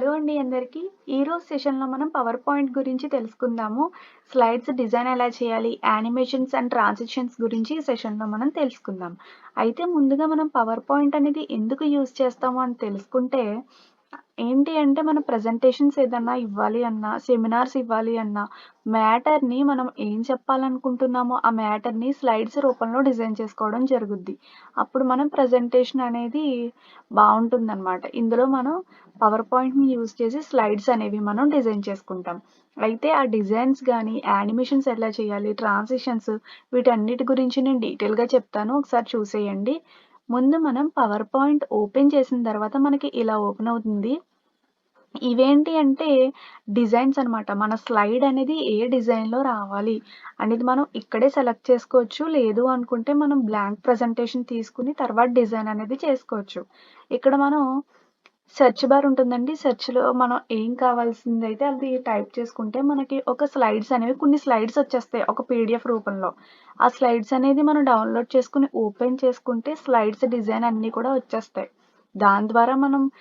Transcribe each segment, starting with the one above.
Hello అండి అందరికీ. ఈరోజు సెషన్‌లో మనం పవర్ పాయింట్ గురించి తెలుసుకుందాము. స్లైడ్స్ డిజైన్ ఎలా చేయాలి, యానిమేషన్స్ అండ్ ట్రాన్సిషన్స్ గురించి ఈ సెషన్‌లో మనం తెలుసుకుందాం. అయితే ముందుగా మనం పవర్ పాయింట్ అనేది ఎందుకు యూజ్ చేస్తాము అని తెలుసుకుంటే, ఏంటి అంటే మన ప్రెజెంటేషన్స్ ఏదన్నా ఇవ్వాలి అన్నా, సెమినార్స్ ఇవ్వాలి అన్నా, మ్యాటర్‌ని మనం ఏం చెప్పాలనుకుంటున్నామో ఆ మ్యాటర్‌ని స్లైడ్స్ రూపంలో డిజైన్ చేసుకోవడం జరుగుద్ది. అప్పుడు మనం ప్రెజెంటేషన్ అనేది బావుంటుందనమాట. ఇందులో మనం పవర్ పాయింట్‌ని యూజ్ చేసి స్లైడ్స్ అనేవి మనం డిజైన్ చేసుకుంటాం. అయితే ఆ డిజైన్స్ గానీ, యానిమేషన్స్ ఎలా చేయాలి, ట్రాన్సిషన్స్ వీటన్నిటి గురించి నేను డీటెయిల్‌గా చెప్తాను. ఒకసారి చూసేయండి. ముందు మనం పవర్ పాయింట్ ఓపెన్ చేసిన తర్వాత మనకి ఇలా ఓపెన్ అవుతుంది. ఇవేంటి అంటే డిజైన్స్ అనమాట. మన స్లైడ్ అనేది ఏ డిజైన్‌లో రావాలి అనేది మనం ఇక్కడే సెలెక్ట్ చేసుకోవచ్చు. లేదు అనుకుంటే మనం బ్లాంక్ ప్రెజెంటేషన్ తీసుకొని తర్వాత డిజైన్ అనేది చేసుకోవచ్చు. ఇక్కడ మనం సెర్చ్ బార్ ఉంటుందండి. సెర్చ్‌లో మనం ఏం కావాల్సిందైతే అది టైప్ చేసుకుంటే మనకి ఒక స్లైడ్స్ అనేవి కొన్ని స్లైడ్స్ వచ్చేస్తాయి. ఒక పీడీఎఫ్ రూపంలో. ఆ స్లైడ్స్ అనేది మనం డౌన్‌లోడ్ చేసుకొని ఓపెన్ చేసుకుంటే స్లైడ్స్ డిజైన్ అన్నీ కూడా వచ్చేస్తాయి. దాని ద్వారా మనం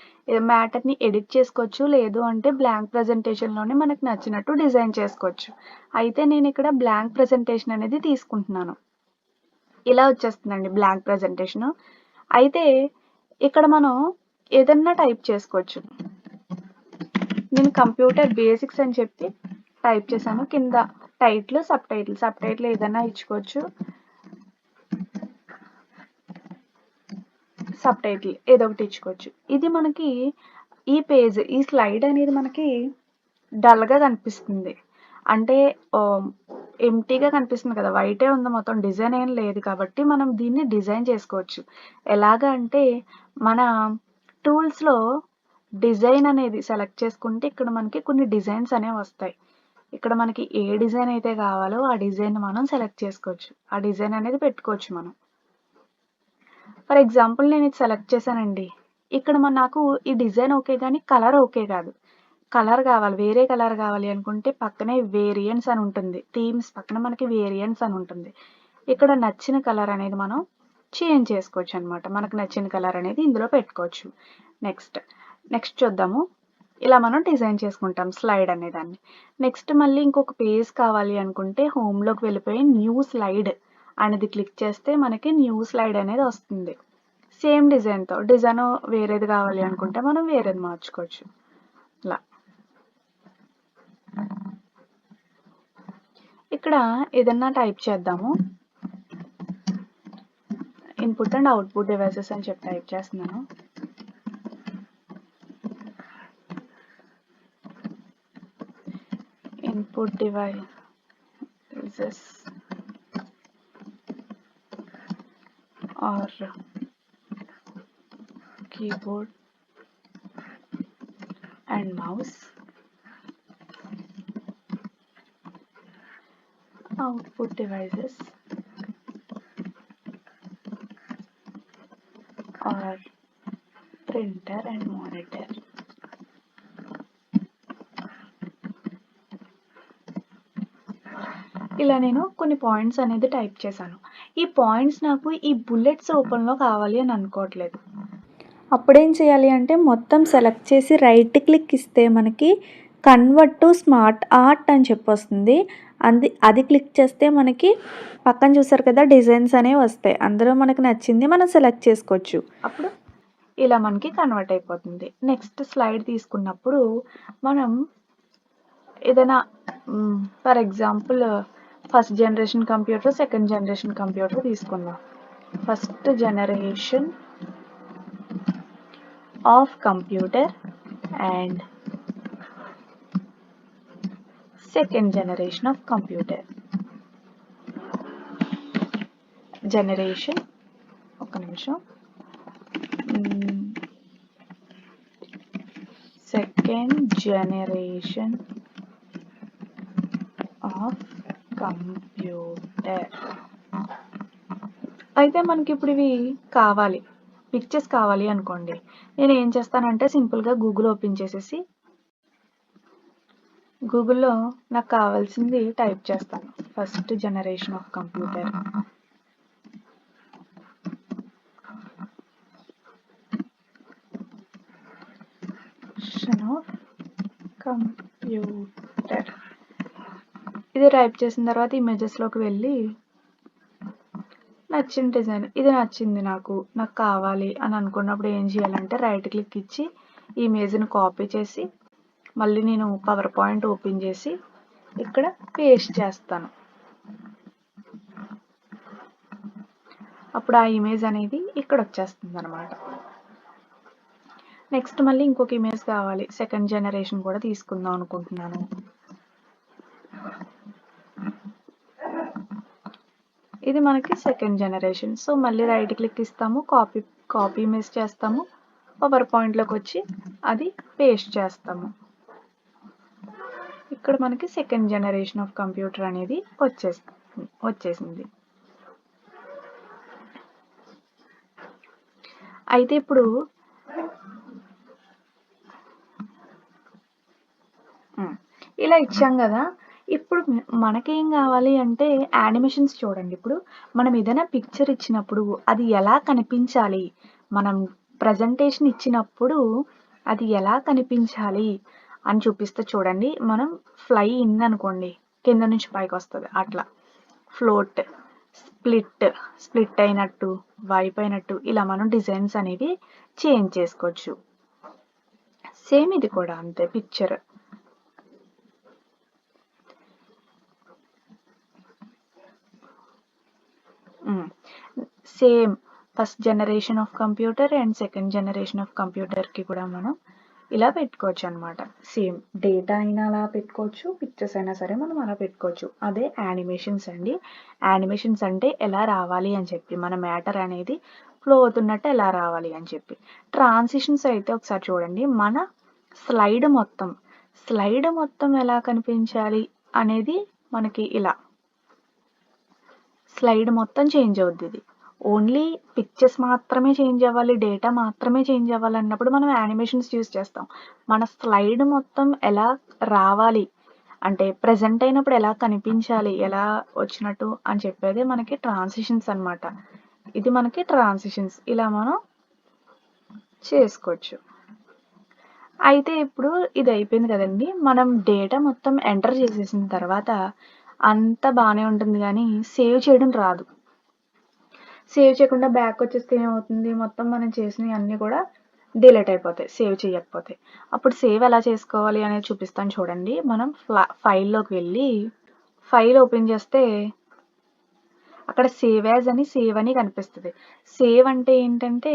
మ్యాటర్‌ని ఎడిట్ చేసుకోవచ్చు. లేదు అంటే బ్లాంక్ ప్రెజెంటేషన్‌లోనే మనకు నచ్చినట్టు డిజైన్ చేసుకోవచ్చు. అయితే నేనిక్కడ బ్లాంక్ ప్రెజెంటేషన్ అనేది తీసుకుంటున్నాను. ఇలా వచ్చేస్తుందండి బ్లాంక్ ప్రెజెంటేషను. అయితే ఇక్కడ మనం ఏదన్నా టైప్ చేసుకోవచ్చు. నేను కంప్యూటర్ బేసిక్స్ అని చెప్పి టైప్ చేశాను. కింద టైటిల్, సబ్‌టైటిల్ ఏదైనా ఇచ్చుకోవచ్చు. సబ్‌టైటిల్ ఏదో ఒకటి ఇచ్చుకోవచ్చు. ఇది మనకి ఈ స్లైడ్ అనేది మనకి డల్‌గా కనిపిస్తుంది. అంటే ఎంప్టీగా కనిపిస్తుంది కదా! వైటే ఉంది మొత్తం డిజైన్ ఏం లేదు కాబట్టి మనం దీన్ని డిజైన్ చేసుకోవచ్చు. ఎలాగా అంటే మన టూల్స్‌లో డిజైన్ అనేది సెలెక్ట్ చేసుకుంటే ఇక్కడ మనకి కొన్ని డిజైన్స్ అనేవి వస్తాయి. ఇక్కడ మనకి ఏ డిజైన్ అయితే కావాలో ఆ డిజైన్ మనం సెలెక్ట్ చేసుకోవచ్చు. ఆ డిజైన్ అనేది పెట్టుకోవచ్చు మనం. ఫర్ ఎగ్జాంపుల్ నేను ఇది సెలెక్ట్ చేశానండి. ఇక్కడ నాకు ఈ డిజైన్ ఓకే గానీ కలర్ ఓకే కాదు. కలర్ కావాలి. వేరే కలర్ కావాలి అనుకుంటే పక్కనే వేరియంట్స్ అని ఉంటుంది. థీమ్స్ పక్కన మనకి వేరియంట్స్ అని ఉంటుంది. ఇక్కడ నచ్చిన కలర్ అనేది మనం చేంజ్ చేసుకోవచ్చు అనమాట. మనకు నచ్చిన కలర్ అనేది ఇందులో పెట్టుకోవచ్చు. నెక్స్ట్ చూద్దాము. ఇలా మనం డిజైన్ చేసుకుంటాం స్లైడ్ అనేదాన్ని. నెక్స్ట్ మళ్ళీ ఇంకొక పేజ్ కావాలి అనుకుంటే హోమ్‌లోకి వెళ్ళిపోయి న్యూ స్లైడ్ అనేది క్లిక్ చేస్తే మనకి న్యూ స్లైడ్ అనేది వస్తుంది. సేమ్ డిజైన్‌తో. డిజైన్ వేరేది కావాలి అనుకుంటే మనం వేరేది మార్చుకోవచ్చు. ఇలా. ఇక్కడ ఏదన్నా టైప్ చేద్దాము. ఇన్పుట్ అండ్ అవుట్పుట్ డివైసెస్ అని చెప్పి టైప్ చేస్తున్నాను. Input devices are keyboard and mouse. Output devices are printer and monitor. ఇలా నేను కొన్ని పాయింట్స్ అనేది టైప్ చేశాను. ఈ పాయింట్స్ నాకు ఈ బుల్లెట్స్ రూపంలో కావాలి అని అనుకోవట్లేదు. అప్పుడేం చేయాలి అంటే మొత్తం సెలెక్ట్ చేసి రైట్ క్లిక్ ఇస్తే మనకి కన్వర్ట్ టు స్మార్ట్ ఆర్ట్ అని చెప్పి వస్తుంది. అది క్లిక్ చేస్తే మనకి పక్కన చూసారు కదా డిజైన్స్ అనేవి వస్తాయి. అందులో మనకు నచ్చింది మనం సెలెక్ట్ చేసుకోవచ్చు. అప్పుడు ఇలా మనకి కన్వర్ట్ అయిపోతుంది. నెక్స్ట్ స్లైడ్ తీసుకున్నప్పుడు మనం ఏదైనా for example first generation computer, second generation computer తీసుకుందాం. First generation of computer and second generation of computer. Generation ఒక నిమిషం second generation of computer. అయితే మనకి ఇప్పుడు ఇవి కావాలి, పిక్చర్స్ కావాలి అనుకోండి. నేను ఏం చేస్తానంటే సింపుల్గా గూగుల్ ఓపెన్ చేసేసి గూగుల్లో నాకు కావాల్సింది టైప్ చేస్తాను. First generation of computer. Session of computer. ఇది టైప్ చేసిన తర్వాత ఇమేజెస్లోకి వెళ్ళి నచ్చిన డిజైన్ ఇది నచ్చింది నాకు కావాలి అని అనుకున్నప్పుడు ఏం చేయాలంటే రైట్ క్లిక్ ఇచ్చి ఈ ఇమేజ్ని కాపీ చేసి మళ్ళీ నేను పవర్ పాయింట్ ఓపెన్ చేసి ఇక్కడ పేస్ట్ చేస్తాను. అప్పుడు ఆ ఇమేజ్ అనేది ఇక్కడ వచ్చేస్తుంది అనమాట. నెక్స్ట్ మళ్ళీ ఇంకొక ఇమేజ్ కావాలి, సెకండ్ జనరేషన్ కూడా తీసుకుందాం అనుకుంటున్నాను. ఇది మనకి సెకండ్ జనరేషన్. సో మళ్ళీ రైట్ క్లిక్ ఇస్తాము, కాపీ ఇమేజ్ చేస్తాము, పవర్ పాయింట్లోకి వచ్చి అది పేస్ట్ చేస్తాము. ఇక్కడ మనకి సెకండ్ జనరేషన్ ఆఫ్ కంప్యూటర్ అనేది వచ్చేసింది. అయితే ఇప్పుడు ఇలా ఇచ్చాం కదా, ఇప్పుడు మనకేం కావాలి అంటే యానిమేషన్స్ చూడండి. ఇప్పుడు మనం ఏదైనా పిక్చర్ ఇచ్చినప్పుడు అది ఎలా కనిపించాలి, మనం ప్రజెంటేషన్ ఇచ్చినప్పుడు అది ఎలా కనిపించాలి అని చూపిస్తే చూడండి. మనం ఫ్లై ఇన్ అనుకోండి, కింద నుంచి పైకి వస్తుంది. అట్లా ఫ్లోట్, స్ప్లిట్ అయినట్టు, వైప్ అయినట్టు ఇలా మనం డిజైన్స్ అనేవి చేంజ్ చేసుకోవచ్చు. సేమ్ ఇది కూడా అంతే. Picture same first generation of computer and second generation of కంప్యూటర్కి కూడా మనం ఇలా పెట్టుకోవచ్చు అనమాట. సేమ్ డేటా అయినా అలా పెట్టుకోవచ్చు, పిక్చర్స్ అయినా సరే మనం అలా పెట్టుకోవచ్చు. అదే యానిమేషన్స్ అండి. యానిమేషన్స్ అంటే ఎలా రావాలి అని చెప్పి, మన మ్యాటర్ అనేది ఫ్లో అవుతున్నట్టు ఎలా రావాలి అని చెప్పి. ట్రాన్సిషన్స్ అయితే ఒకసారి చూడండి, మన స్లైడ్ మొత్తం ఎలా కనిపించాలి అనేది మనకి ఇలా స్లైడ్ మొత్తం చేంజ్ అవుద్ది. ఇది ఓన్లీ పిక్చర్స్ మాత్రమే చేంజ్ అవ్వాలి, డేటా మాత్రమే చేంజ్ అవ్వాలి అన్నప్పుడు మనం యానిమేషన్స్ యూస్ చేస్తాం. మన స్లైడ్ మొత్తం ఎలా రావాలి అంటే ప్రజెంట్ అయినప్పుడు ఎలా కనిపించాలి, ఎలా వచ్చినట్టు అని చెప్పేది మనకి ట్రాన్సిషన్స్ అనమాట. ఇది మనకి ట్రాన్సిషన్స్, ఇలా మనం చేసుకోవచ్చు. అయితే ఇప్పుడు ఇది అయిపోయింది కదండి. మనం డేటా మొత్తం ఎంటర్ చేసేసిన తర్వాత అంతా బాగానే ఉంటుంది, కానీ సేవ్ చేయడం రాదు. సేవ్ చేయకుండా బ్యాక్ వచ్చేస్తే ఏమవుతుంది, మొత్తం మనం చేసినవి అన్నీ కూడా డిలీట్ అయిపోతాయి సేవ్ చేయకపోతే. అప్పుడు సేవ్ ఎలా చేసుకోవాలి అనేది చూపిస్తాను చూడండి. మనం ఫైల్లోకి వెళ్ళి ఫైల్ ఓపెన్ చేస్తే అక్కడ సేవ్ యాజ్ అని సేవ్ అని కనిపిస్తుంది. సేవ్ అంటే ఏంటంటే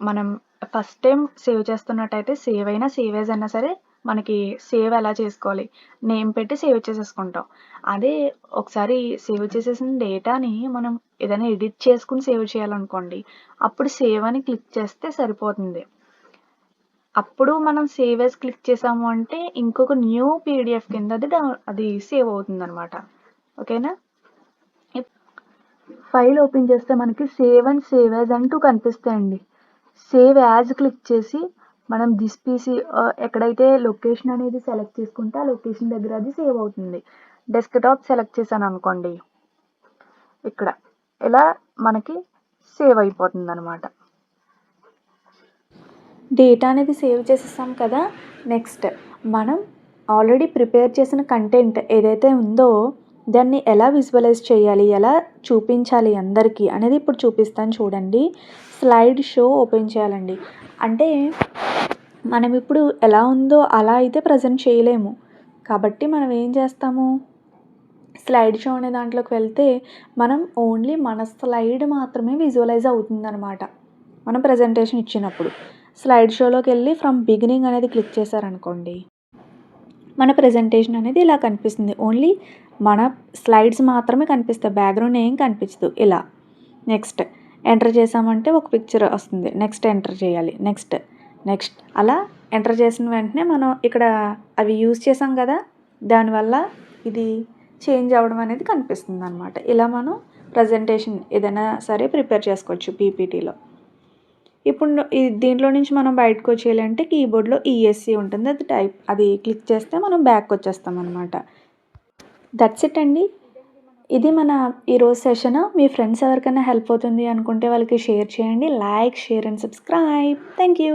మనం ఫస్ట్ టైం సేవ్ చేస్తున్నట్టయితే సేవ్ అయినా సేవ్ యాజ్ అయినా సరే మనకి సేవ్ ఎలా చేసుకోవాలి, నేమ్ పెట్టి సేవ్ చేసేసుకుంటాం. అదే ఒకసారి సేవ్ చేసేసిన డేటాని మనం ఏదైనా ఎడిట్ చేసుకుని సేవ్ చేయాలనుకోండి, అప్పుడు సేవ్ అని క్లిక్ చేస్తే సరిపోతుంది. అప్పుడు మనం సేవ్ యాజ్ క్లిక్ చేసాము అంటే ఇంకొక న్యూ పీడిఎఫ్ కింద అది సేవ్ అవుతుంది అనమాట. ఓకేనా. ఫైల్ ఓపెన్ చేస్తే మనకి సేవ్ అండ్ సేవ్ యాజ్ అంటూ కనిపిస్తాయండి. సేవ్ యాజ్ క్లిక్ చేసి మనం దిస్ పీసీ ఎక్కడైతే లొకేషన్ అనేది సెలెక్ట్ చేసుకుంటే ఆ లొకేషన్ దగ్గర అది సేవ్ అవుతుంది. డెస్క్టాప్ సెలెక్ట్ చేశాను అనుకోండి, ఇక్కడ ఇలా మనకి సేవ్ అయిపోతుంది అనమాట. డేటా అనేది సేవ్ చేసేసాం కదా. నెక్స్ట్ మనం ఆల్రెడీ ప్రిపేర్ చేసిన కంటెంట్ ఏదైతే ఉందో దాన్ని ఎలా విజువలైజ్ చేయాలి, ఎలా చూపించాలి అందరికీ అనేది ఇప్పుడు చూపిస్తాను చూడండి. స్లైడ్ షో ఓపెన్ చేయాలండి. అంటే మనం ఇప్పుడు ఎలా ఉందో అలా అయితే ప్రజెంట్ చేయలేము, కాబట్టి మనం ఏం చేస్తాము, స్లైడ్ షో అనే దాంట్లోకి వెళ్తే మనం ఓన్లీ మన స్లైడ్ మాత్రమే విజువలైజ్ అవుతుందన్నమాట. మనం ప్రజెంటేషన్ ఇచ్చినప్పుడు స్లైడ్ షోలోకి వెళ్ళి ఫ్రమ్ బిగినింగ్ అనేది క్లిక్ చేశారనుకోండి, మన ప్రజెంటేషన్ అనేది ఇలా కనిపిస్తుంది. ఓన్లీ మన స్లైడ్స్ మాత్రమే కనిపిస్తాయి, బ్యాక్గ్రౌండ్ ఏం కనిపించదు. ఇలా నెక్స్ట్ ఎంటర్ చేసామంటే ఒక పిక్చర్ వస్తుంది, నెక్స్ట్ ఎంటర్ చేయాలి, నెక్స్ట్ అలా ఎంటర్ చేసిన వెంటనే మనం ఇక్కడ అవి యూజ్ చేసాం కదా, దానివల్ల ఇది చేంజ్ అవ్వడం అనేది కనిపిస్తుంది అనమాట. ఇలా మనం ప్రజెంటేషన్ ఏదైనా సరే ప్రిపేర్ చేసుకోవచ్చు పీపీటీలో. ఇప్పుడు దీంట్లో నుంచి మనం బయటకు వచ్చేయాలంటే కీబోర్డ్లో ఈఎస్సీ ఉంటుంది, అది క్లిక్ చేస్తే మనం బ్యాక్ వచ్చేస్తాం అనమాట. దట్స్ ఇట్ అండి. ఇది మన ఈరోజు సెషన్. మీ ఫ్రెండ్స్ ఎవరికైనా హెల్ప్ అవుతుంది అనుకుంటే వాళ్ళకి షేర్ చేయండి. Like, share and subscribe. Thank you.